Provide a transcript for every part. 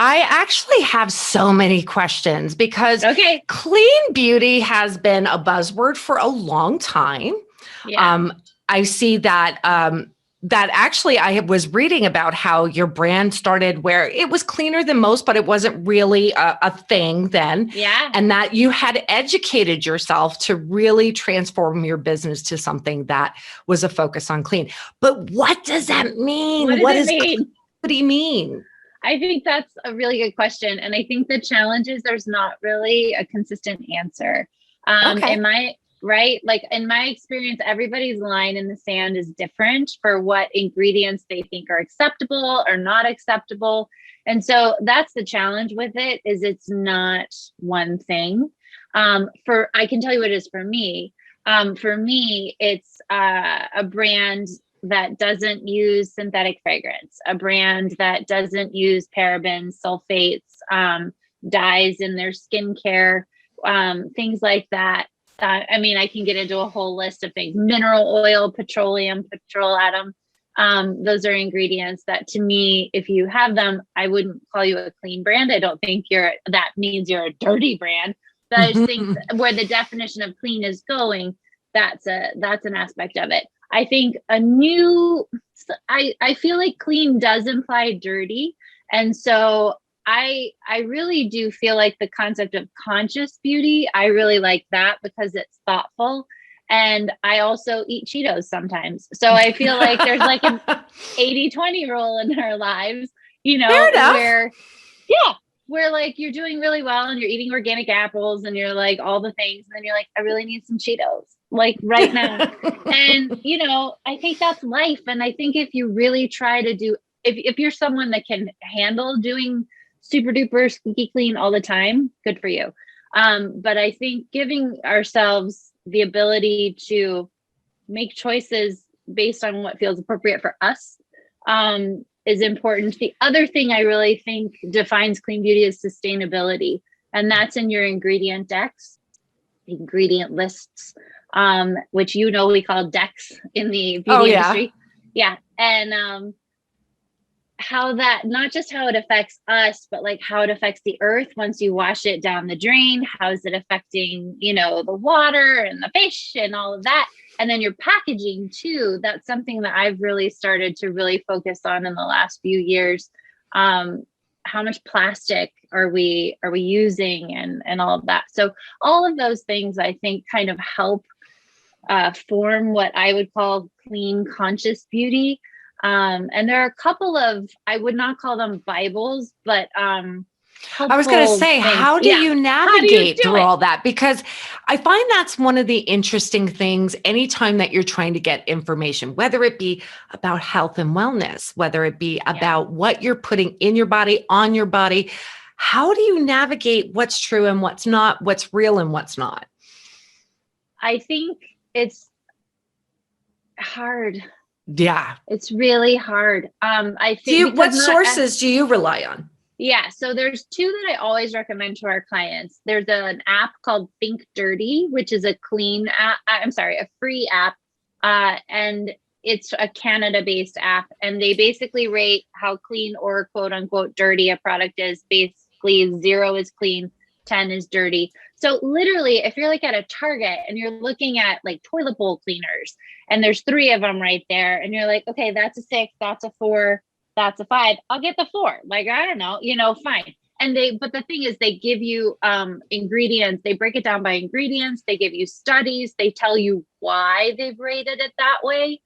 I actually have so many questions because Okay. clean beauty has been a buzzword for a long time. Yeah. I see that actually I was reading about how your brand started where it was cleaner than most, but it wasn't really a thing then. Yeah. And that you had educated yourself to really transform your business to something that was a focus on clean. But what does that mean? What does it mean? What do you mean? I think that's a really good question. And I think the challenge is there's not really a consistent answer. Okay. Right? Like in my experience, everybody's line in the sand is different for what ingredients they think are acceptable or not acceptable. And so that's the challenge with it, is it's not one thing. I can tell you what it is for me. For me, it's a brand that doesn't use synthetic fragrance, a brand that doesn't use parabens, sulfates, dyes in their skincare, things like that. I can get into a whole list of things: mineral oil, petroleum, petrolatum. Those are ingredients that, to me, if you have them, I wouldn't call you a clean brand. I don't think that means you're a dirty brand. But I just think where the definition of clean is going, that's an aspect of it. I think I feel like clean does imply dirty. And so I really do feel like the concept of conscious beauty, I really like that because it's thoughtful. And I also eat Cheetos sometimes. So I feel like there's like an 80-20 rule in our lives, Fair enough. where like you're doing really well and you're eating organic apples and you're like all the things. And then you're like, I really need some Cheetos, like right now. And, I think that's life. And I think if you really try to if you're someone that can handle doing super duper squeaky clean all the time, good for you. But I think giving ourselves the ability to make choices based on what feels appropriate for us is important. The other thing I really think defines clean beauty is sustainability. And that's in your ingredient decks, ingredient lists, which we call decks in the beauty industry. Yeah. And how that, not just how it affects us, but like how it affects the earth once you wash it down the drain. How is it affecting, the water and the fish and all of that? And then your packaging too. That's something that I've really started to really focus on in the last few years. How much plastic are we using and all of that? So all of those things I think kind of help form what I would call clean, conscious beauty. And there are a couple of, I would not call them Bibles, but I was going to say, how do you navigate through all that? Because I find that's one of the interesting things anytime that you're trying to get information, whether it be about health and wellness, whether it be about what you're putting in your body, on your body. How do you navigate what's true and what's not, what's real and what's not? I think it's hard. Yeah. It's really hard. I think. What sources do you rely on? Yeah. So there's two that I always recommend to our clients. There's an app called Think Dirty, which is a free app. And it's a Canada-based app. And they basically rate how clean or quote unquote dirty a product is. Basically 0 is clean, 10 is dirty. So literally, if you're like at a Target and you're looking at like toilet bowl cleaners and there's 3 of them right there and you're like, okay, that's a 6, that's a 4, that's a 5. I'll get the 4. Like, I don't know, fine. But the thing is, they give you ingredients. They break it down by ingredients. They give you studies. They tell you why they've rated it that way.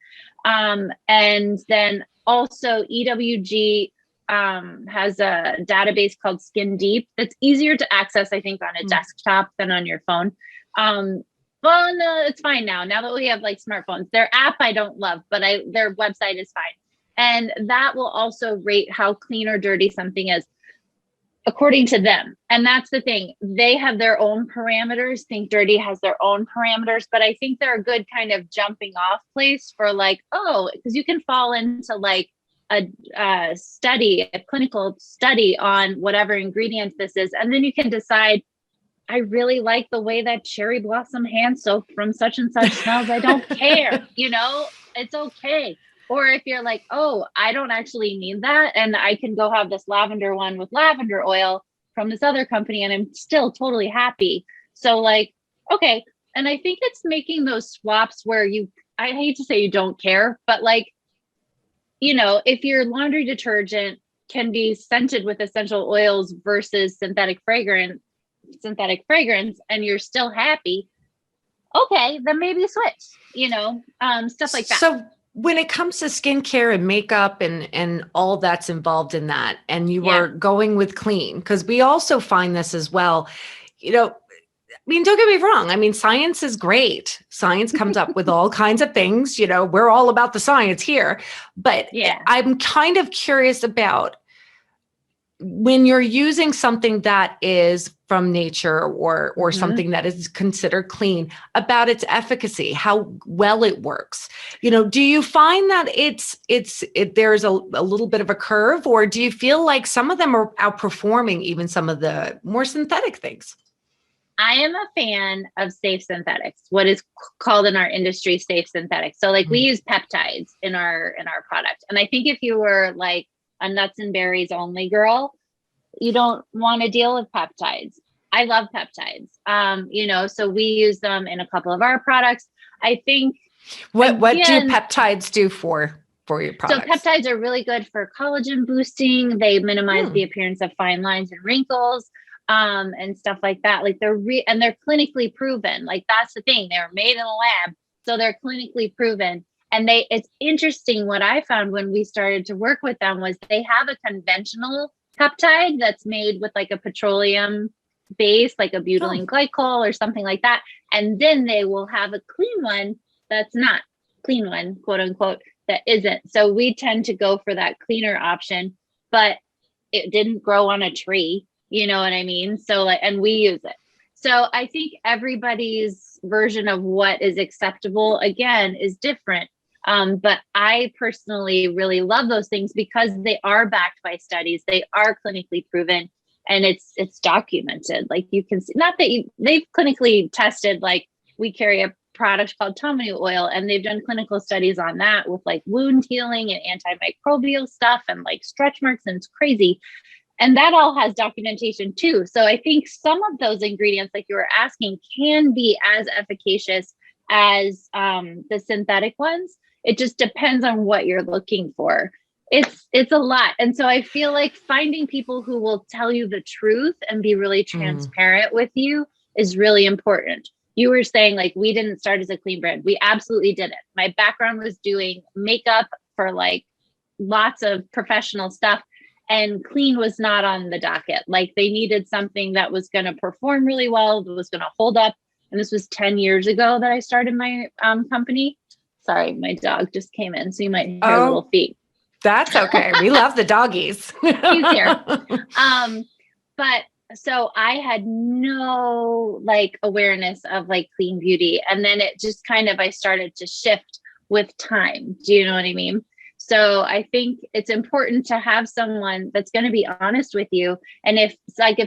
And then also EWG has a database called Skin Deep that's easier to access, I think, on a desktop than on your phone. Well, no, it's fine now that we have like smartphones. Their app I don't love, but their website is fine. And that will also rate how clean or dirty something is according to them. And that's the thing. They have their own parameters. Think Dirty has their own parameters, but I think they're a good kind of jumping off place for like, because you can fall into like a clinical study on whatever ingredient this is. And then you can decide, I really like the way that cherry blossom hand soap from such and such smells. I don't care, it's okay. Or if you're like, oh, I don't actually need that, and I can go have this lavender one with lavender oil from this other company, and I'm still totally happy. So like, okay. And I think it's making those swaps where I hate to say you don't care, but like, if your laundry detergent can be scented with essential oils versus synthetic fragrance, and you're still happy, okay, then maybe switch, stuff like that. So when it comes to skincare and makeup and all that's involved in that, and you are going with clean, because we also find this as well, don't get me wrong. Science is great. Science comes up with all kinds of things, we're all about the science here, but I'm kind of curious about when you're using something that is from nature or something that is considered clean, about its efficacy, how well it works. Do you find that there's a little bit of a curve, or do you feel like some of them are outperforming even some of the more synthetic things? I am a fan of safe synthetics, what is called in our industry safe synthetics. So like we use peptides in our product. And I think if you were like a nuts and berries only girl, you don't want to deal with peptides. I love peptides. So we use them in a couple of our products. I think what do peptides do for your products? So peptides are really good for collagen boosting. They minimize the appearance of fine lines and wrinkles. And stuff like that. Like they're clinically proven. Like that's the thing. They're made in a lab. So they're clinically proven. And it's interesting. What I found when we started to work with them was they have a conventional peptide that's made with like a petroleum base, like a butylene glycol or something like that. And then they will have a clean one that's not clean one, quote unquote, that isn't. So we tend to go for that cleaner option, but it didn't grow on a tree. You know what I mean? So and we use it. So I think everybody's version of what is acceptable, again, is different. But I personally really love those things because they are backed by studies. They are clinically proven, and it's documented. Like you can see, not that they've clinically tested, like we carry a product called Tommy oil, and they've done clinical studies on that with like wound healing and antimicrobial stuff and like stretch marks, and it's crazy. And that all has documentation too. So I think some of those ingredients, like you were asking, can be as efficacious as the synthetic ones. It just depends on what you're looking for. It's a lot. And so I feel like finding people who will tell you the truth and be really transparent with you is really important. You were saying like, we didn't start as a clean brand. We absolutely didn't. My background was doing makeup for like lots of professional stuff. And clean was not on the docket. Like they needed something that was going to perform really well, that was going to hold up. And this was 10 years ago that I started my company. Sorry, my dog just came in, so you might hear little feet. That's okay. We love the doggies. He's here. But so I had no like awareness of like clean beauty. And then it just I started to shift with time. Do you know what I mean? So I think it's important to have someone that's going to be honest with you. And if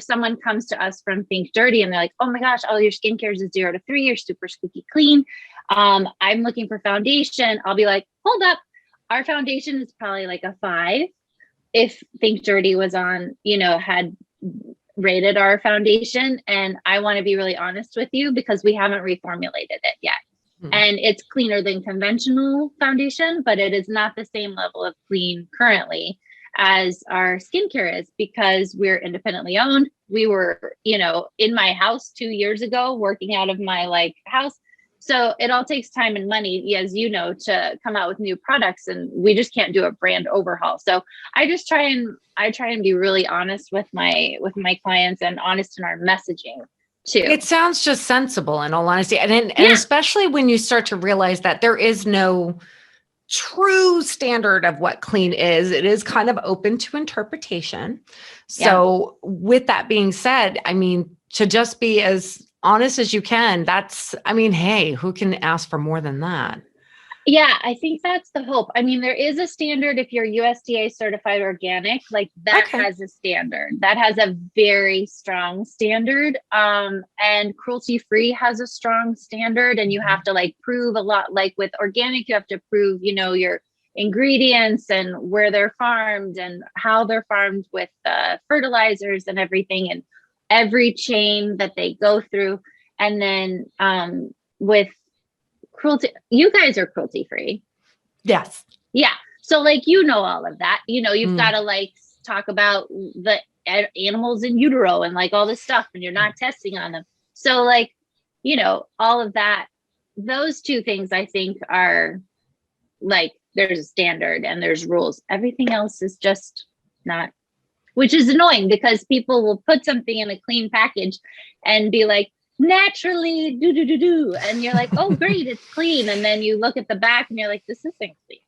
someone comes to us from Think Dirty and they're like, oh my gosh, all your skincare is 0 to 3, you're super squeaky clean. I'm looking for foundation. I'll be like, hold up. Our foundation is probably like a 5. If Think Dirty was on, had rated our foundation. And I want to be really honest with you because we haven't reformulated it yet. And it's cleaner than conventional foundation, but it is not the same level of clean currently as our skincare is because we're independently owned. We were, in my house 2 years ago, working out of my house. So it all takes time and money, as you know, to come out with new products, and we just can't do a brand overhaul. So I try and be really honest with my clients and honest in our messaging too. It sounds just sensible, in all honesty. And especially when you start to realize that there is no true standard of what clean is. It is kind of open to interpretation. So with that being said, to just be as honest as you can, hey, who can ask for more than that? Yeah, I think that's the hope. There is a standard if you're USDA certified organic, has a standard. That has a very strong standard. And cruelty free has a strong standard, and you have to prove a lot. Like with organic, you have to prove, ingredients and where they're farmed and how they're farmed with fertilizers and everything, and every chain that they go through. And then with cruelty, you guys are cruelty free. Yes. Yeah. So like, all of that, you've got to like talk about the animals in utero and like all this stuff, and you're not testing on them. So like, all of that, those two things I think are like, there's a standard and there's rules. Everything else is just not, which is annoying because people will put something in a clean package and be like, naturally do. And you're like, oh, great, it's clean. And then you look at the back and you're like, this isn't clean.